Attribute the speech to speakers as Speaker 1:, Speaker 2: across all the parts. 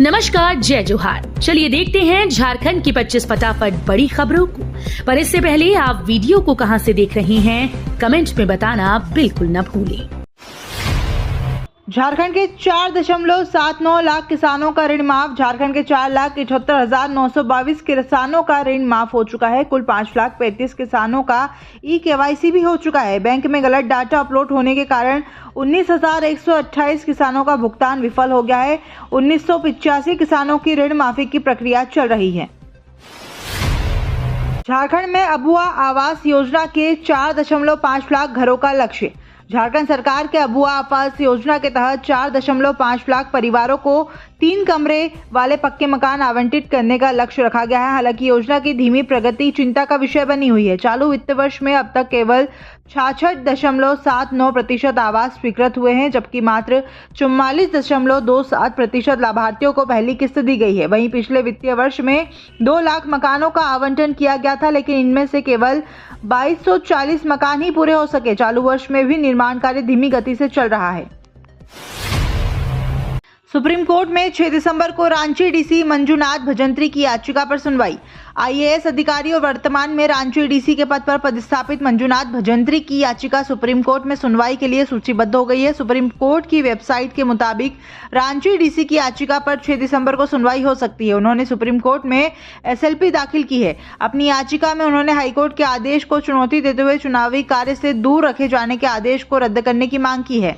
Speaker 1: नमस्कार, जय जोहार। चलिए देखते हैं झारखंड की 25 फटाफट बड़ी खबरों को। पर इससे पहले आप वीडियो को कहां से देख रहे हैं, कमेंट में बताना बिल्कुल न भूलें।
Speaker 2: झारखंड के 4.79 लाख किसानों का ऋण माफ। झारखंड के 4,78,922 किसानों का ऋण माफ हो चुका है। कुल 5,35,000 किसानों का KYC भी हो चुका है। बैंक में गलत डाटा अपलोड होने के कारण 19,128 किसानों का भुगतान विफल हो गया है। 1985 किसानों की ऋण माफी की प्रक्रिया चल रही है। झारखंड में अबुआ आवास योजना के 4.5 लाख घरों का लक्ष्य। झारखंड सरकार के अबुआ आवास योजना के तहत 4.5 लाख परिवारों को 3 कमरे वाले पक्के मकान आवंटित करने का लक्ष्य रखा गया है। हालांकि योजना की धीमी प्रगति चिंता का विषय बनी हुई है। चालू वित्त वर्ष में अब तक केवल 66.79% आवास स्वीकृत हुए हैं, जबकि मात्र 44.27% लाभार्थियों को पहली किस्त दी गई है। वहीं पिछले वित्तीय वर्ष में 2 लाख मकानों का आवंटन किया गया था, लेकिन इनमें से केवल 2240 मकान ही पूरे हो सके। चालू वर्ष में भी निर्माण कार्य धीमी गति से चल रहा है। सुप्रीम कोर्ट में 6 दिसंबर को रांची डीसी मंजुनाथ भजंत्री की याचिका पर सुनवाई। IAS अधिकारी और वर्तमान में रांची डीसी के पद पर पदस्थापित मंजुनाथ भजंत्री की याचिका सुप्रीम कोर्ट में सुनवाई के लिए सूचीबद्ध हो गई है। सुप्रीम कोर्ट की वेबसाइट के मुताबिक रांची डीसी की याचिका पर 6 दिसंबर को सुनवाई हो सकती है। उन्होंने सुप्रीम कोर्ट में SLP दाखिल की है। अपनी याचिका में उन्होंने हाईकोर्ट के आदेश को चुनौती देते हुए चुनावी कार्य से दूर रखे जाने के आदेश को रद्द करने की मांग की है।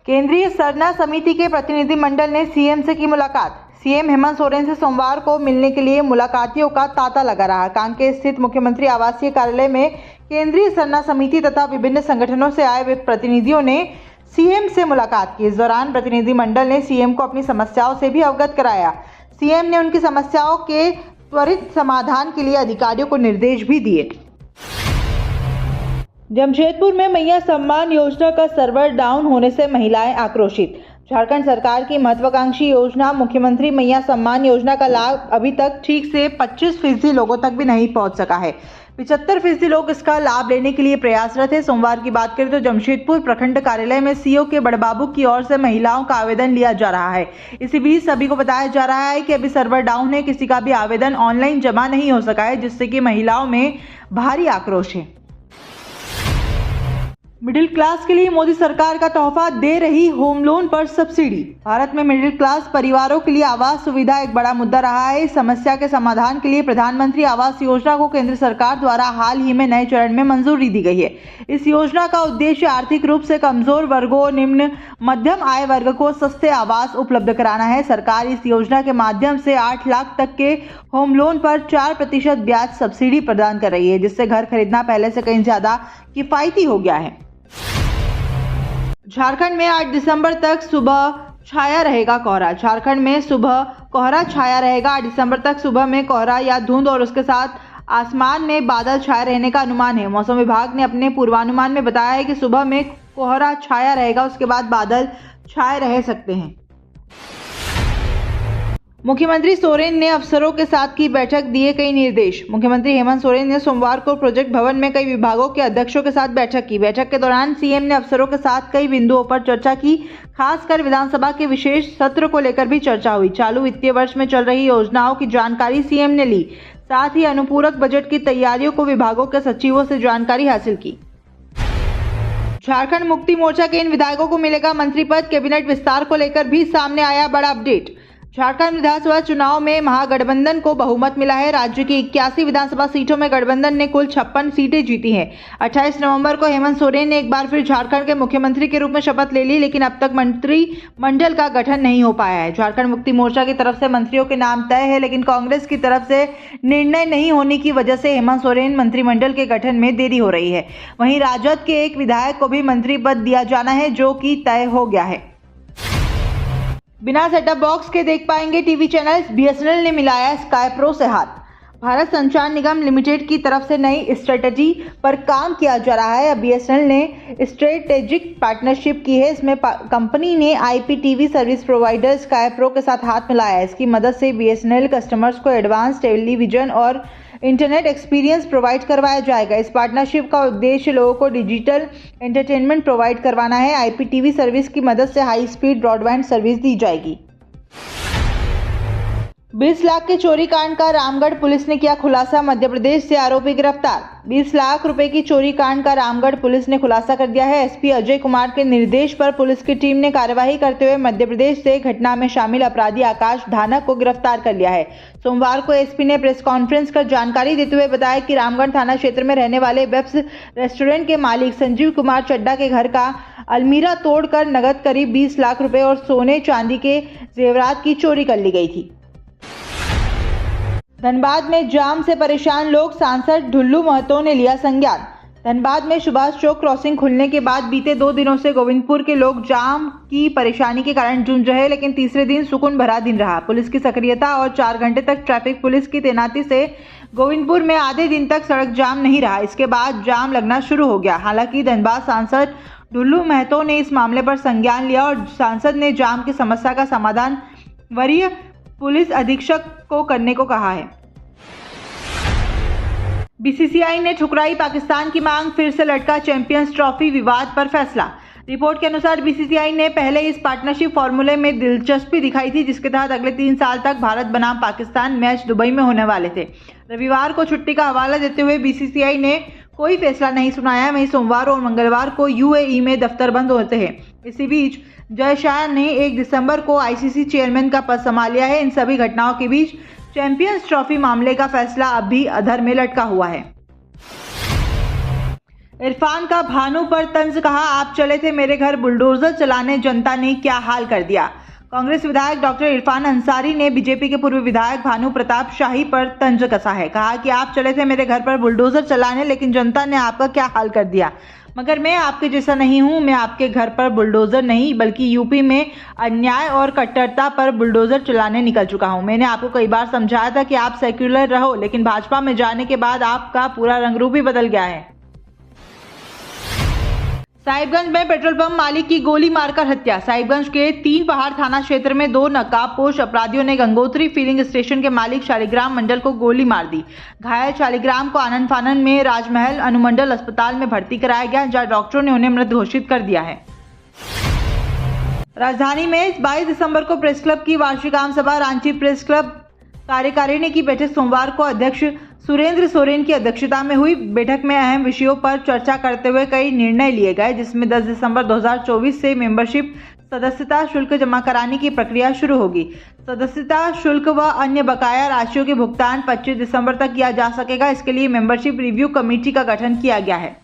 Speaker 2: केंद्रीय सरना समिति के प्रतिनिधिमंडल ने सीएम से की मुलाकात। सीएम हेमंत सोरेन से सोमवार को मिलने के लिए मुलाकातियों का तांता लगा रहा। कांकेर स्थित मुख्यमंत्री आवासीय कार्यालय में केंद्रीय सरना समिति तथा विभिन्न संगठनों से आए प्रतिनिधियों ने सीएम से मुलाकात की। इस दौरान प्रतिनिधिमंडल ने सीएम को अपनी समस्याओं से भी अवगत कराया। सीएम ने उनकी समस्याओं के त्वरित समाधान के लिए अधिकारियों को निर्देश भी दिए। जमशेदपुर में मैया सम्मान योजना का सर्वर डाउन होने से महिलाएं आक्रोशित। झारखंड सरकार की महत्वाकांक्षी योजना मुख्यमंत्री मैया सम्मान योजना का लाभ अभी तक ठीक से 25% लोगों तक भी नहीं पहुंच सका है। 75% लोग इसका लाभ लेने के लिए प्रयासरत है। सोमवार की बात करें तो जमशेदपुर प्रखंड कार्यालय में CO के बड़बाबू की ओर से महिलाओं का आवेदन लिया जा रहा है। इसी बीच सभी को बताया जा रहा है कि अभी सर्वर डाउन है, किसी का भी आवेदन ऑनलाइन जमा नहीं हो सका है, जिससे कि महिलाओं में भारी आक्रोश है। मिडिल क्लास के लिए मोदी सरकार का तोहफा दे रही होम लोन पर सब्सिडी। भारत में मिडिल क्लास परिवारों के लिए आवास सुविधा एक बड़ा मुद्दा रहा है। इस समस्या के समाधान के लिए प्रधानमंत्री आवास योजना को केंद्र सरकार द्वारा हाल ही में नए चरण में मंजूरी दी गई है। इस योजना का उद्देश्य आर्थिक रूप से कमजोर वर्गों, निम्न मध्यम आय वर्ग को सस्ते आवास उपलब्ध कराना है। सरकार इस योजना के माध्यम से 8 लाख तक के होम लोन पर 4% ब्याज सब्सिडी प्रदान कर रही है, जिससे घर खरीदना पहले से कहीं ज्यादा किफायती हो गया है। झारखंड में 8 दिसंबर तक सुबह छाया रहेगा कोहरा। झारखंड में सुबह कोहरा छाया रहेगा। 8 दिसंबर तक सुबह में कोहरा या धुंध और उसके साथ आसमान में बादल छाए रहने का अनुमान है। मौसम विभाग ने अपने पूर्वानुमान में बताया है कि सुबह में कोहरा छाया रहेगा, उसके बाद बादल छाए रह सकते हैं। मुख्यमंत्री सोरेन ने अफसरों के साथ की बैठक, दिए कई निर्देश। मुख्यमंत्री हेमंत सोरेन ने सोमवार को प्रोजेक्ट भवन में कई विभागों के अध्यक्षों के साथ बैठक की। बैठक के दौरान सीएम ने अफसरों के साथ कई बिंदुओं पर चर्चा की। खासकर विधानसभा के विशेष सत्र को लेकर भी चर्चा हुई। चालू वित्तीय वर्ष में चल रही योजनाओं की जानकारी सीएम ने ली। साथ ही अनुपूरक बजट की तैयारियों को विभागों के सचिवों से जानकारी हासिल की। झारखंड मुक्ति मोर्चा के इन विधायकों को मिलेगा मंत्री पद। कैबिनेट विस्तार को लेकर भी सामने आया बड़ा अपडेट। झारखंड विधानसभा चुनाव में महागठबंधन को बहुमत मिला है। राज्य की 81 विधानसभा सीटों में गठबंधन ने कुल 56 सीटें जीती हैं। 28 नवंबर को हेमंत सोरेन ने एक बार फिर झारखंड के मुख्यमंत्री के रूप में शपथ ले ली, लेकिन अब तक मंत्रिमंडल का गठन नहीं हो पाया है। झारखंड मुक्ति मोर्चा की तरफ से मंत्रियों के नाम तय है, लेकिन कांग्रेस की तरफ से निर्णय नहीं होने की वजह से हेमंत सोरेन मंत्रिमंडल के गठन में देरी हो रही है। वहीं राजद के एक विधायक को भी मंत्री पद दिया जाना है, जो कि तय हो गया है। बिना सेटअप बॉक्स के देख पाएंगे टीवी चैनल्स। BSNL ने मिलाया स्काई प्रो से हाथ। भारत संचार निगम लिमिटेड की तरफ से नई स्ट्रेटजी पर काम किया जा रहा है। अब BSNL ने स्ट्रेटेजिक पार्टनरशिप की है। इसमें कंपनी ने IPTV service provider sky pro के साथ हाथ मिलाया है। इसकी मदद से BSNL कस्टमर्स को एडवांस टेलीविजन और इंटरनेट एक्सपीरियंस प्रोवाइड करवाया जाएगा। इस पार्टनरशिप का उद्देश्य लोगों को डिजिटल एंटरटेनमेंट प्रोवाइड करवाना है। IPTV सर्विस की मदद से हाई स्पीड ब्रॉडबैंड सर्विस दी जाएगी। 20 लाख के चोरी कांड का रामगढ़ पुलिस ने किया खुलासा, मध्य प्रदेश से आरोपी गिरफ्तार। 20 लाख रुपए की चोरी कांड का रामगढ़ पुलिस ने खुलासा कर दिया है। SP अजय कुमार के निर्देश पर पुलिस की टीम ने कार्यवाही करते हुए मध्य प्रदेश से घटना में शामिल अपराधी आकाश धानक को गिरफ्तार कर लिया है। सोमवार को SP ने प्रेस कॉन्फ्रेंस कर जानकारी देते हुए बताया कि रामगढ़ थाना क्षेत्र में रहने वाले वेब्स रेस्टोरेंट के मालिक संजीव कुमार चड्डा के घर का अलमीरा तोड़कर नगद करीब 20 लाख रुपए और सोने चांदी के जेवरात की चोरी कर ली गई थी। धनबाद में जाम से परेशान लोग, सांसद ढुल्लू महतो ने लिया संज्ञान। धनबाद में सुभाष चौक क्रॉसिंग खुलने के बाद बीते 2 दिनों से गोविंदपुर के लोग जाम की परेशानी के कारण जूझ रहे, लेकिन तीसरे दिन सुकून भरा दिन रहा। पुलिस की सक्रियता और 4 घंटे तक ट्रैफिक पुलिस की तैनाती से गोविंदपुर में आधे दिन तक सड़क जाम नहीं रहा। इसके बाद जाम लगना शुरू हो गया। हालांकि धनबाद सांसद ढुल्लू महतो ने इस मामले पर संज्ञान लिया और सांसद ने जाम की समस्या का समाधान वरीय पुलिस अधीक्षक को करने को कहा है। BCCI ने ठुकराई पाकिस्तान की मांग, फिर से लटका चैंपियंस ट्रॉफी विवाद पर फैसला। रिपोर्ट के अनुसार BCCI ने पहले इस पार्टनरशिप फॉर्मूले में दिलचस्पी दिखाई थी, जिसके तहत अगले 3 साल तक भारत बनाम पाकिस्तान मैच दुबई में होने वाले थे। रविवार को छुट्टी का हवाला देते हुए BCCI ने कोई फैसला नहीं सुनाया। वहीं सोमवार और मंगलवार को UAE में दफ्तर बंद होते हैं। इसी बीच जय शाह ने 1 दिसंबर को ICC चेयरमैन का पद संभाल लिया है। इन सभी घटनाओं के बीच चैंपियंस ट्रॉफी मामले का फैसला अब भी अधर में लटका हुआ है। इरफान का भानु पर तंज, कहा आप चले थे मेरे घर बुलडोजर चलाने, जनता ने क्या हाल कर दिया। कांग्रेस विधायक डॉक्टर इरफान अंसारी ने बीजेपी के पूर्व विधायक भानु प्रताप शाही पर तंज कसा है। कहा कि आप चले थे मेरे घर पर बुलडोजर चलाने, लेकिन जनता ने आपका क्या हाल कर दिया। मगर मैं आपके जैसा नहीं हूं। मैं आपके घर पर बुलडोजर नहीं बल्कि यूपी में अन्याय और कट्टरता पर बुलडोजर चलाने निकल चुका हूं। मैंने आपको कई बार समझाया था कि आप सेक्युलर रहो, लेकिन भाजपा में जाने के बाद आपका पूरा रंग रूप ही बदल गया है। साहिबगंज में पेट्रोल पंप मालिक की गोली मारकर हत्या। साहिबगंज के 3 पहाड़ थाना क्षेत्र में 2 नकाबपोश अपराधियों ने गंगोत्री फिलिंग स्टेशन के मालिक शालिग्राम मंडल को गोली मार दी। घायल शालिग्राम को आनन फानन में राजमहल अनुमंडल अस्पताल में भर्ती कराया गया, जहां डॉक्टरों ने उन्हें मृत घोषित कर दिया है। राजधानी में 22 दिसंबर को प्रेस क्लब की वार्षिक आम सभा रांची प्रेस क्लब कार्यकारिणी की बैठक सोमवार को अध्यक्ष सुरेंद्र सोरेन की अध्यक्षता में हुई। बैठक में अहम विषयों पर चर्चा करते हुए कई निर्णय लिए गए, जिसमें 10 दिसंबर 2024 से मेंबरशिप सदस्यता शुल्क जमा कराने की प्रक्रिया शुरू होगी। सदस्यता शुल्क व अन्य बकाया राशियों के भुगतान 25 दिसंबर तक किया जा सकेगा। इसके लिए मेंबरशिप रिव्यू कमेटी का गठन किया गया है।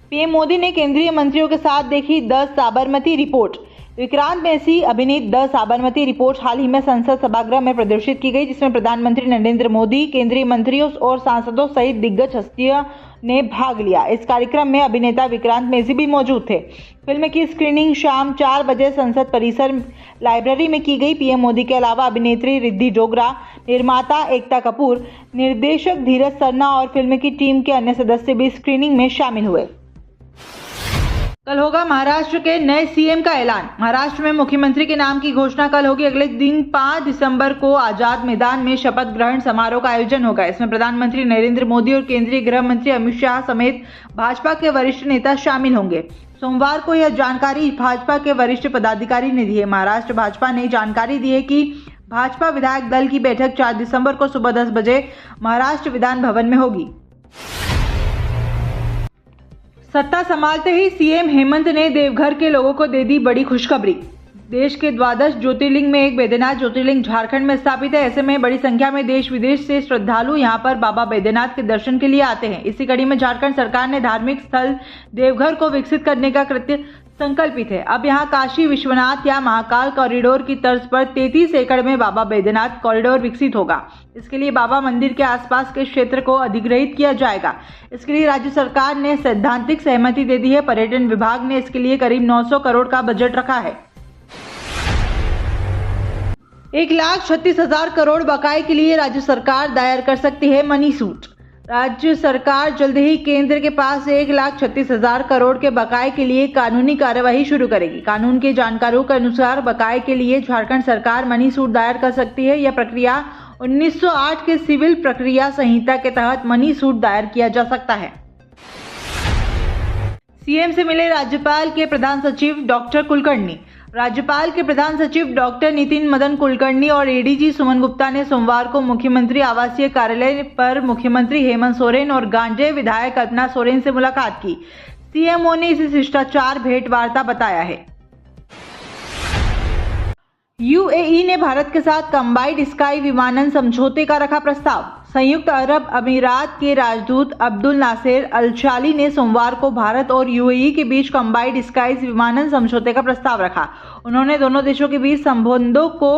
Speaker 2: पीएम मोदी ने केंद्रीय मंत्रियों के साथ देखी 10 साबरमती रिपोर्ट। विक्रांत मैसी अभिनीत 10 साबरमती रिपोर्ट हाल ही में संसद सभागृह में प्रदर्शित की गई, जिसमें प्रधानमंत्री नरेंद्र मोदी, केंद्रीय मंत्रियों और सांसदों सहित दिग्गज हस्तियों ने भाग लिया। इस कार्यक्रम में अभिनेता विक्रांत मैसी भी मौजूद थे। फिल्म की स्क्रीनिंग शाम 4 बजे संसद परिसर लाइब्रेरी में की गई। पीएम मोदी के अलावा अभिनेत्री रिद्धि डोगरा, निर्माता एकता कपूर, निर्देशक धीरज सरना और फिल्म की टीम के अन्य सदस्य भी स्क्रीनिंग में शामिल हुए। कल होगा महाराष्ट्र के नए सीएम का ऐलान। महाराष्ट्र में मुख्यमंत्री के नाम की घोषणा कल होगी। अगले दिन 5 दिसंबर को आजाद मैदान में शपथ ग्रहण समारोह का आयोजन होगा। इसमें प्रधानमंत्री नरेंद्र मोदी और केंद्रीय गृह मंत्री अमित शाह समेत भाजपा के वरिष्ठ नेता शामिल होंगे। सोमवार को यह जानकारी भाजपा के वरिष्ठ पदाधिकारी ने दी है। महाराष्ट्र भाजपा ने जानकारी दी है कि भाजपा विधायक दल की बैठक 4 दिसंबर को सुबह 10 बजे महाराष्ट्र विधान भवन में होगी। सत्ता संभालते ही सीएम हेमंत ने देवघर के लोगों को दे दी बड़ी खुशखबरी। देश के 12 ज्योतिर्लिंग में एक बैद्यनाथ ज्योतिर्लिंग झारखंड में स्थापित है। ऐसे में बड़ी संख्या में देश विदेश से श्रद्धालु यहां पर बाबा बैद्यनाथ के दर्शन के लिए आते हैं। इसी कड़ी में झारखंड सरकार ने धार्मिक स्थल देवघर को विकसित करने का कृत्य संकल्पित है। अब यहां काशी विश्वनाथ या महाकाल कॉरिडोर की तर्ज पर 33 एकड़ में बाबा बैद्यनाथ कॉरिडोर विकसित होगा। इसके लिए बाबा मंदिर के आसपास के क्षेत्र को अधिग्रहित किया जाएगा। इसके लिए राज्य सरकार ने सैद्धांतिक सहमति दे दी है। पर्यटन विभाग ने इसके लिए करीब 900 करोड़ का बजट रखा है। 1,36,000 करोड़ बकाये के लिए राज्य सरकार दायर कर सकती है मनी सूट। राज्य सरकार जल्द ही केंद्र के पास 1,36,000 करोड़ के बकाये के लिए कानूनी कार्यवाही शुरू करेगी। कानून के जानकारों के अनुसार बकाये के लिए झारखंड सरकार मनी सूट दायर कर सकती है। यह प्रक्रिया 1908 के सिविल प्रक्रिया संहिता के तहत मनी सूट दायर किया जा सकता है। सीएम से मिले राज्यपाल के प्रधान सचिव डॉक्टर कुलकर्णी। राज्यपाल के प्रधान सचिव डॉक्टर नितिन मदन कुलकर्णी और एडीजी सुमन गुप्ता ने सोमवार को मुख्यमंत्री आवासीय कार्यालय पर मुख्यमंत्री हेमंत सोरेन और गांजेय विधायक कल्पना सोरेन से मुलाकात की। सीएमओ ने इसे शिष्टाचार भेंट वार्ता बताया है। यूएई ने भारत के साथ कंबाइंड स्काई विमानन समझौते का रखा प्रस्ताव। संयुक्त अरब अमीरात के राजदूत अब्दुल नासिर अल चाली ने सोमवार को भारत और यूएई के बीच कंबाइंड स्काईज विमानन समझौते का प्रस्ताव रखा। उन्होंने दोनों देशों के बीच संबंधों को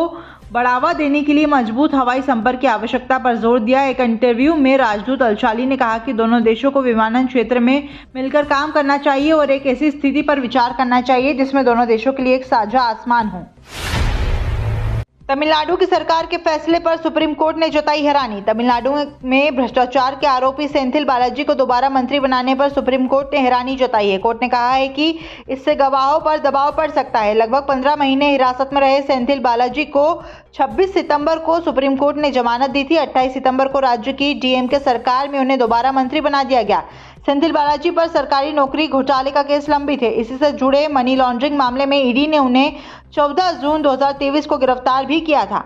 Speaker 2: बढ़ावा देने के लिए मजबूत हवाई संपर्क की आवश्यकता पर जोर दिया। एक इंटरव्यू में राजदूत अल चाली ने कहा कि दोनों देशों को विमानन क्षेत्र में मिलकर काम करना चाहिए और एक ऐसी स्थिति पर विचार करना चाहिए जिसमें दोनों देशों के लिए एक साझा आसमान हो। तमिलनाडु की सरकार के फैसले पर सुप्रीम कोर्ट ने जताई हैरानी। तमिलनाडु में भ्रष्टाचार के आरोपी सेंथिल बालाजी को दोबारा मंत्री बनाने पर सुप्रीम कोर्ट ने हैरानी जताई है। कोर्ट ने कहा है कि इससे गवाहों पर दबाव पड़ सकता है। लगभग 15 महीने हिरासत में रहे सेंथिल बालाजी को 26 सितंबर को सुप्रीम कोर्ट ने जमानत दी थी। 28 सितंबर को राज्य की डीएमके सरकार में उन्हें दोबारा मंत्री बना दिया गया। सेंथिल बालाजी पर सरकारी नौकरी घोटाले का केस लंबित है। इसी से जुड़े मनी लॉन्ड्रिंग मामले में ईडी ने उन्हें 14 जून 2023 को गिरफ्तार भी किया था।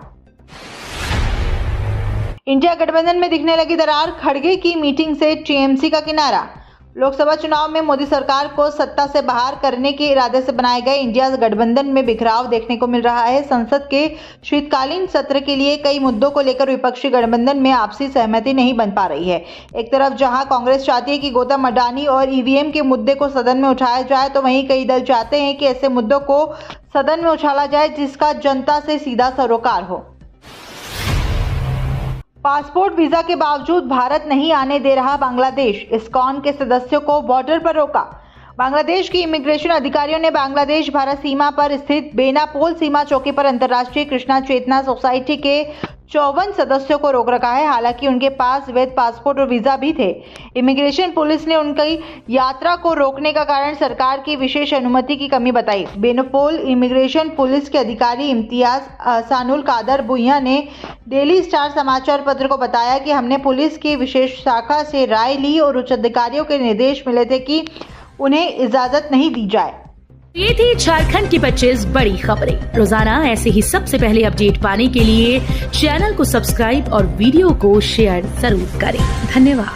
Speaker 2: इंडिया गठबंधन में दिखने लगी दरार, खड़गे की मीटिंग से टीएमसी का किनारा। लोकसभा चुनाव में मोदी सरकार को सत्ता से बाहर करने के इरादे से बनाए गए इंडिया गठबंधन में बिखराव देखने को मिल रहा है। संसद के शीतकालीन सत्र के लिए कई मुद्दों को लेकर विपक्षी गठबंधन में आपसी सहमति नहीं बन पा रही है। एक तरफ जहां कांग्रेस चाहती है कि गौतम अडानी और ईवीएम के मुद्दे को सदन में उठाया जाए, तो वहीं कई दल चाहते हैं कि ऐसे मुद्दों को सदन में उछाला जाए जिसका जनता से सीधा सरोकार हो। पासपोर्ट वीजा के बावजूद भारत नहीं आने दे रहा बांग्लादेश। इस्कॉन के सदस्यों को बॉर्डर पर रोका। बांग्लादेश की इमिग्रेशन अधिकारियों ने बांग्लादेश भारत सीमा पर स्थित बेनापोल सीमा चौकी पर अंतर्राष्ट्रीय कृष्णा चेतना सोसाइटी के 54 सदस्यों को रोक रखा है। हालांकि उनके पास वैध पासपोर्ट और वीजा भी थे। इमिग्रेशन पुलिस ने उनकी यात्रा को रोकने का कारण सरकार की विशेष अनुमति की कमी बताई। बेनापोल इमिग्रेशन पुलिस के अधिकारी इम्तियाज अहसानुल कादर भुइया ने डेली स्टार समाचार पत्र को बताया कि हमने पुलिस की विशेष शाखा से राय ली और उच्च अधिकारियों के निर्देश मिले थे कि उन्हें इजाजत नहीं दी जाए।
Speaker 1: ये थी झारखंड की 25 बड़ी खबरें। रोजाना ऐसे ही सबसे पहले अपडेट पाने के लिए चैनल को सब्सक्राइब और वीडियो को शेयर जरूर करें। धन्यवाद।